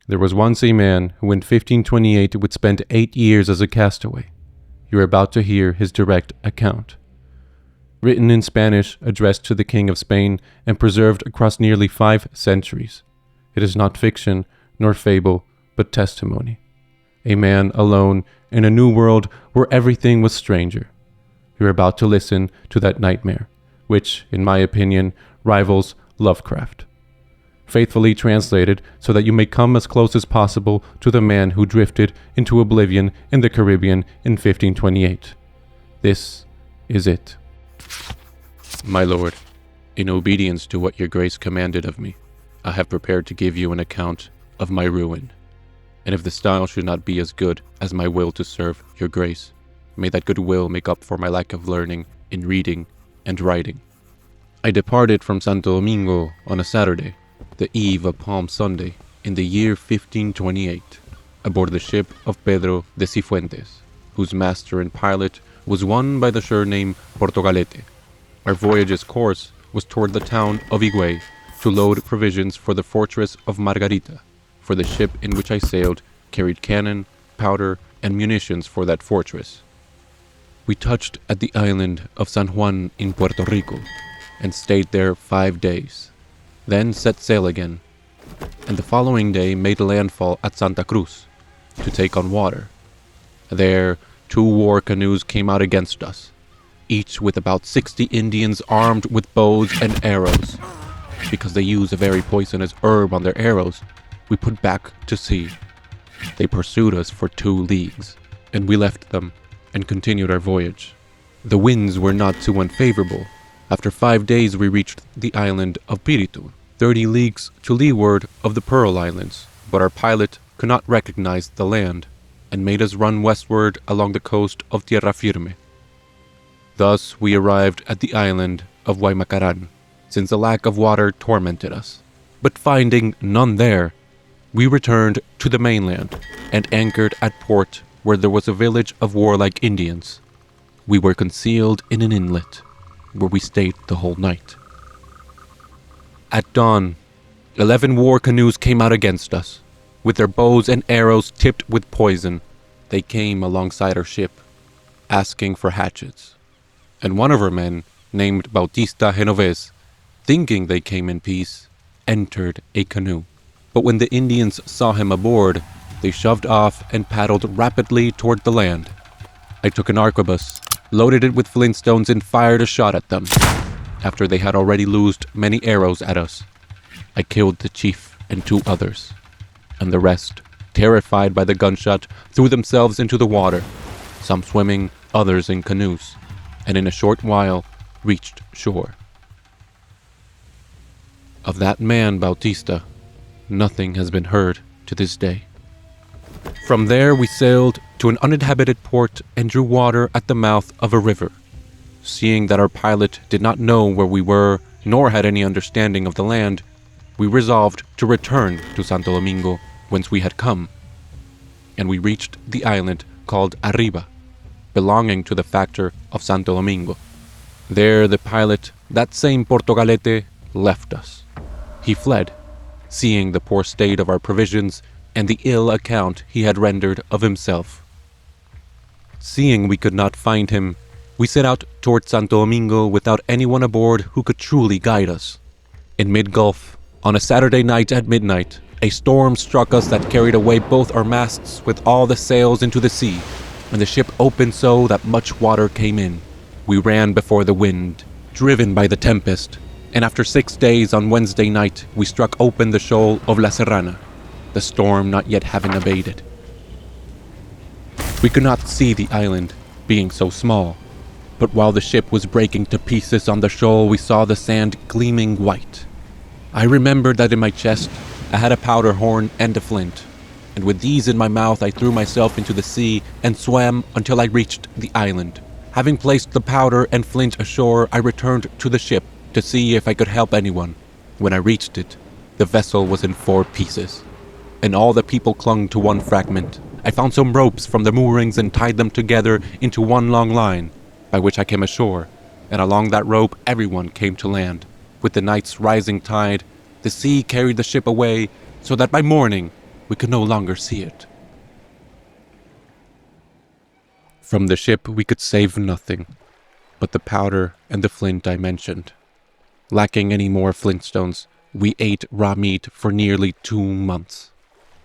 There was once a man who in 1528 would spend 8 years as a castaway. You are about to hear his direct account. Written in Spanish, addressed to the King of Spain, and preserved across nearly 5 centuries. It is not fiction, nor fable, but testimony. A man alone in a new world where everything was stranger. You are about to listen to that nightmare, which, in my opinion, rivals Lovecraft. Faithfully translated so that you may come as close as possible to the man who drifted into oblivion in the Caribbean in 1528. This is it. My lord, in obedience to what your grace commanded of me, I have prepared to give you an account of my ruin. And if the style should not be as good as my will to serve your grace, may that good will make up for my lack of learning in reading and writing. I departed from Santo Domingo on a Saturday, the eve of Palm Sunday, in the year 1528, aboard the ship of Pedro de Cifuentes, whose master and pilot was one by the surname Portugalete. Our voyage's course was toward the town of Higüey to load provisions for the fortress of Margarita, for the ship in which I sailed carried cannon, powder, and munitions for that fortress. We touched at the island of San Juan in Puerto Rico, and stayed there 5 days, then set sail again, and the following day made landfall at Santa Cruz to take on water. There, 2 war canoes came out against us, each with about 60 Indians armed with bows and arrows. Because they use a very poisonous herb on their arrows, we put back to sea. They pursued us for 2 leagues, and we left them and continued our voyage. The winds were not too unfavorable. After 5 days we reached the island of Piritu, 30 leagues to leeward of the Pearl Islands, but our pilot could not recognize the land, and made us run westward along the coast of Tierra Firme. Thus we arrived at the island of Guaymacaran, since the lack of water tormented us. But finding none there, we returned to the mainland and anchored at port where there was a village of warlike Indians. We were concealed in an inlet, where we stayed the whole night. At dawn, 11 war canoes came out against us. With their bows and arrows tipped with poison, they came alongside our ship, asking for hatchets. And one of our men, named Bautista Genovese, thinking they came in peace, entered a canoe. But when the Indians saw him aboard, they shoved off and paddled rapidly toward the land. I took an arquebus, loaded it with flintstones, and fired a shot at them. After they had already loosed many arrows at us, I killed the chief and 2 others, and the rest, terrified by the gunshot, threw themselves into the water, some swimming, others in canoes, and in a short while reached shore. Of that man, Bautista, nothing has been heard to this day. From there we sailed to an uninhabited port and drew water at the mouth of a river. Seeing that our pilot did not know where we were, nor had any understanding of the land, we resolved to return to Santo Domingo, whence we had come. And we reached the island called Arriba, belonging to the factor of Santo Domingo. There the pilot, that same Portugalete, left us. He fled, seeing the poor state of our provisions and the ill account he had rendered of himself. Seeing we could not find him, we set out toward Santo Domingo without anyone aboard who could truly guide us. In mid-Gulf, on a Saturday night at midnight, a storm struck us that carried away both our masts with all the sails into the sea, and the ship opened so that much water came in. We ran before the wind, driven by the tempest, and after 6 days on Wednesday night we struck open the shoal of La Serrana, the storm not yet having abated. We could not see the island, being so small, but while the ship was breaking to pieces on the shoal we saw the sand gleaming white. I remembered that in my chest I had a powder horn and a flint, and with these in my mouth I threw myself into the sea and swam until I reached the island. Having placed the powder and flint ashore, I returned to the ship to see if I could help anyone. When I reached it, the vessel was in 4 pieces, and all the people clung to one fragment. I found some ropes from the moorings and tied them together into one long line, by which I came ashore, and along that rope everyone came to land. With the night's rising tide, the sea carried the ship away, so that by morning we could no longer see it. From the ship we could save nothing but the powder and the flint I mentioned. Lacking any more flintstones, we ate raw meat for nearly 2 months,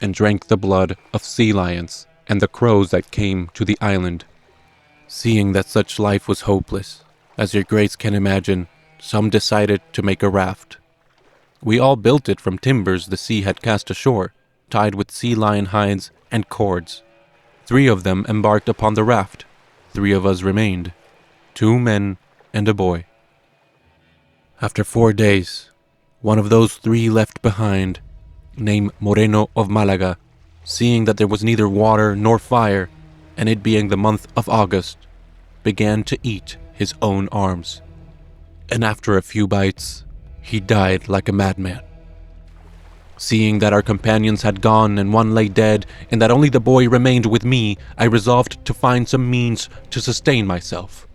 and drank the blood of sea lions and the crows that came to the island. Seeing that such life was hopeless, as your grace can imagine, some decided to make a raft. We all built it from timbers the sea had cast ashore, tied with sea lion hides and cords. 3 of them embarked upon the raft. 3 of us remained, 2 men and a boy. After 4 days, one of those 3 left behind, named Moreno of Malaga, seeing that there was neither water nor fire, and it being the month of August, began to eat his own arms. And after a few bites, he died like a madman. Seeing that our companions had gone and one lay dead, and that only the boy remained with me, I resolved to find some means to sustain myself.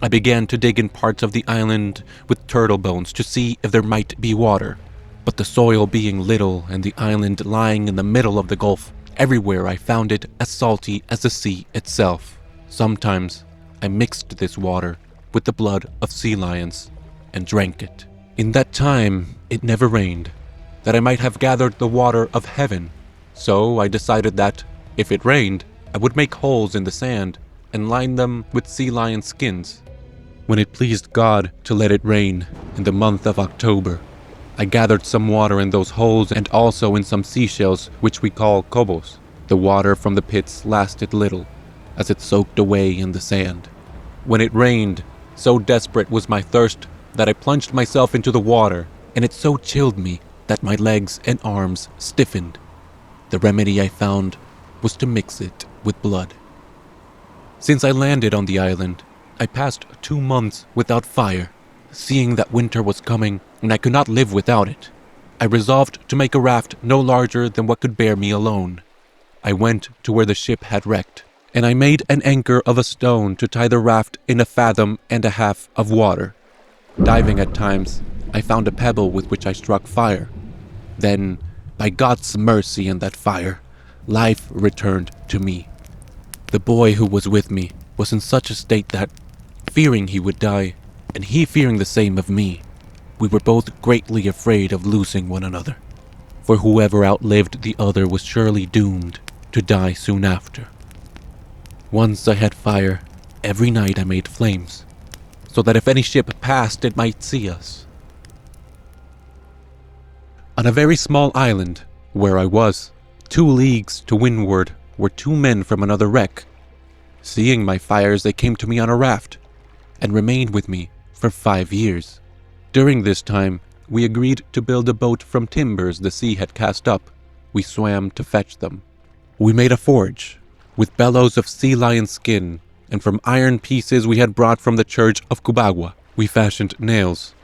I began to dig in parts of the island with turtle bones to see if there might be water. But the soil being little and the island lying in the middle of the gulf, everywhere I found it as salty as the sea itself. Sometimes I mixed this water with the blood of sea lions and drank it. In that time it never rained, that I might have gathered the water of heaven. So I decided that, if it rained, I would make holes in the sand and line them with sea lion skins. When it pleased God to let it rain in the month of October, I gathered some water in those holes and also in some seashells which we call cobos. The water from the pits lasted little, as it soaked away in the sand. When it rained, so desperate was my thirst that I plunged myself into the water, and it so chilled me that my legs and arms stiffened. The remedy I found was to mix it with blood. Since I landed on the island, I passed 2 months without fire. Seeing that winter was coming and I could not live without it, I resolved to make a raft no larger than what could bear me alone. I went to where the ship had wrecked, and I made an anchor of a stone to tie the raft in 1.5 fathoms of water. Diving at times, I found a pebble with which I struck fire. Then, by God's mercy and that fire, life returned to me. The boy who was with me was in such a state that, fearing he would die, and he fearing the same of me, we were both greatly afraid of losing one another, for whoever outlived the other was surely doomed to die soon after. Once I had fire, every night I made flames, so that if any ship passed it might see us. On a very small island, where I was, 2 leagues to windward, were 2 men from another wreck. Seeing my fires, they came to me on a raft, and remained with me for 5 years. During this time, we agreed to build a boat from timbers the sea had cast up. We swam to fetch them. We made a forge, with bellows of sea lion skin, and from iron pieces we had brought from the church of Cubagua, we fashioned nails.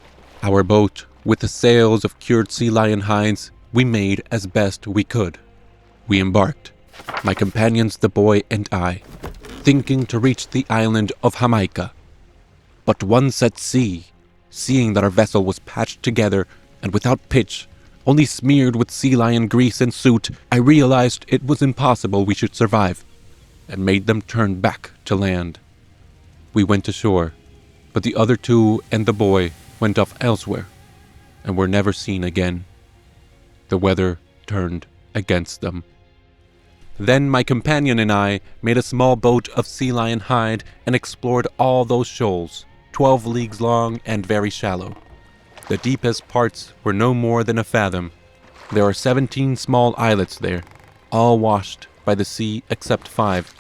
Our boat, with the sails of cured sea lion hides, we made as best we could. We embarked, my companions, the boy, and I, thinking to reach the island of Jamaica. But once at sea, seeing that our vessel was patched together and without pitch, only smeared with sea lion grease and soot, I realized it was impossible we should survive, and made them turn back to land. We went ashore, but the other 2 and the boy went off elsewhere, and were never seen again. The weather turned against them. Then my companion and I made a small boat of sea lion hide and explored all those shoals, 12 leagues long and very shallow. The deepest parts were no more than 1 fathom. There are 17 small islets there, all washed by the sea except 5.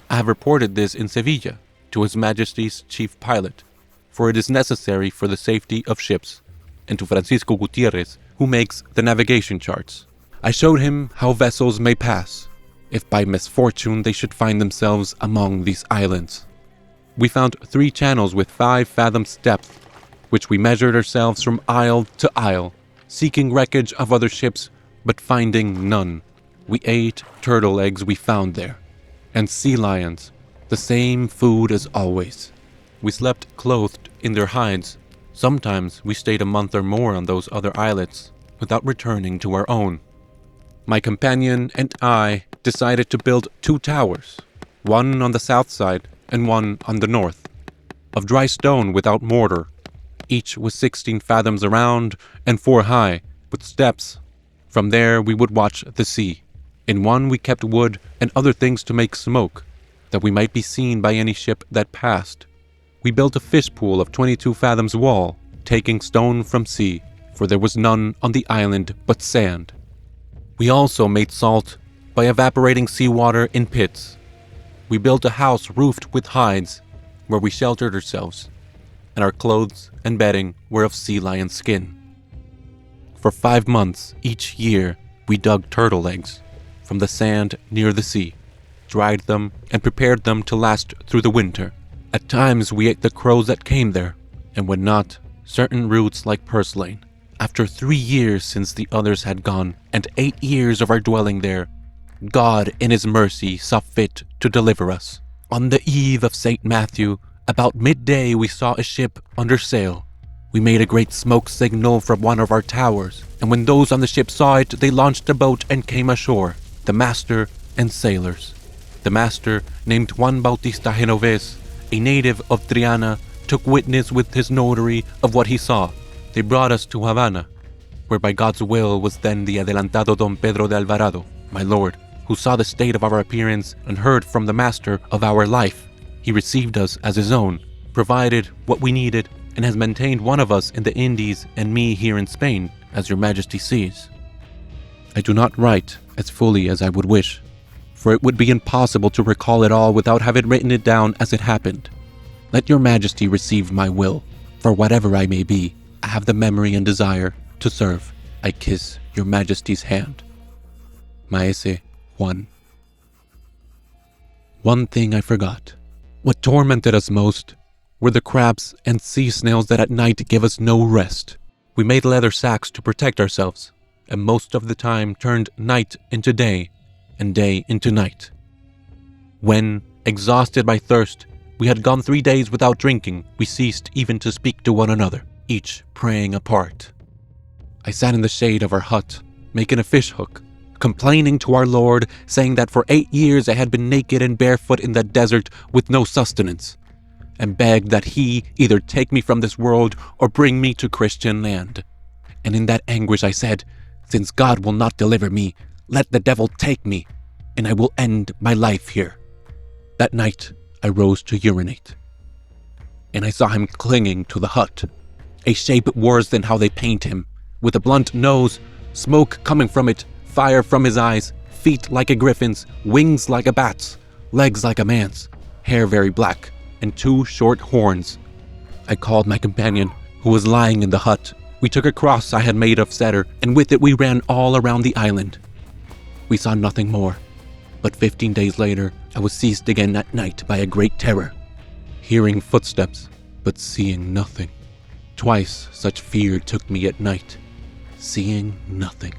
I have reported this in Sevilla to His Majesty's chief pilot, for it is necessary for the safety of ships, and to Francisco Gutierrez, who makes the navigation charts. I showed him how vessels may pass, if by misfortune they should find themselves among these islands. We found 3 channels with 5 fathoms depth, which we measured ourselves from isle to isle, seeking wreckage of other ships, but finding none. We ate turtle eggs we found there, and sea lions, the same food as always. We slept clothed in their hides. Sometimes we stayed a month or more on those other islets, without returning to our own. My companion and I decided to build 2 towers, one on the south side and one on the north, of dry stone without mortar. Each was 16 fathoms around and 4 high, with steps. From there we would watch the sea. In one we kept wood and other things to make smoke, that we might be seen by any ship that passed. We built a fish pool of 22 fathoms wall, taking stone from sea, for there was none on the island but sand. We also made salt by evaporating seawater in pits. We built a house roofed with hides, where we sheltered ourselves, and our clothes and bedding were of sea lion skin. For 5 months each year we dug turtle eggs from the sand near the sea, dried them, and prepared them to last through the winter. At times we ate the crows that came there, and when not, certain roots like purslane. After 3 years since the others had gone, and 8 years of our dwelling there, God in His mercy saw fit to deliver us. On the eve of St. Matthew, about midday we saw a ship under sail. We made a great smoke signal from one of our towers, and when those on the ship saw it, they launched a boat and came ashore, the master and sailors. The master, named Juan Bautista Genovese, a native of Triana, took witness with his notary of what he saw. They brought us to Havana, where by God's will was then the adelantado Don Pedro de Alvarado, my lord, who saw the state of our appearance and heard from the master of our life. He received us as his own, provided what we needed, and has maintained one of us in the Indies and me here in Spain, as your Majesty sees. I do not write as fully as I would wish, for it would be impossible to recall it all without having written it down as it happened. Let your Majesty receive my will, for whatever I may be, I have the memory and desire to serve. I kiss your Majesty's hand. Maese Juan. One thing I forgot. What tormented us most were the crabs and sea snails that at night gave us no rest. We made leather sacks to protect ourselves, and most of the time turned night into day and day into night. When, exhausted by thirst, we had gone 3 days without drinking, we ceased even to speak to one another, each praying apart. I sat in the shade of our hut, making a fish hook, complaining to our Lord, saying that for 8 years I had been naked and barefoot in the desert with no sustenance, and begged that He either take me from this world or bring me to Christian land. And in that anguish I said, since God will not deliver me, let the devil take me, and I will end my life here. That night I rose to urinate, and I saw him clinging to the hut, a shape worse than how they paint him, with a blunt nose, smoke coming from it, fire from his eyes, feet like a griffin's, wings like a bat's, legs like a man's, hair very black, and 2 short horns. I called my companion, who was lying in the hut. We took a cross I had made of cedar, and with it we ran all around the island. We saw nothing more, but 15 days later I was seized again at night by a great terror, hearing footsteps, but seeing nothing. Twice such fear took me at night, seeing nothing.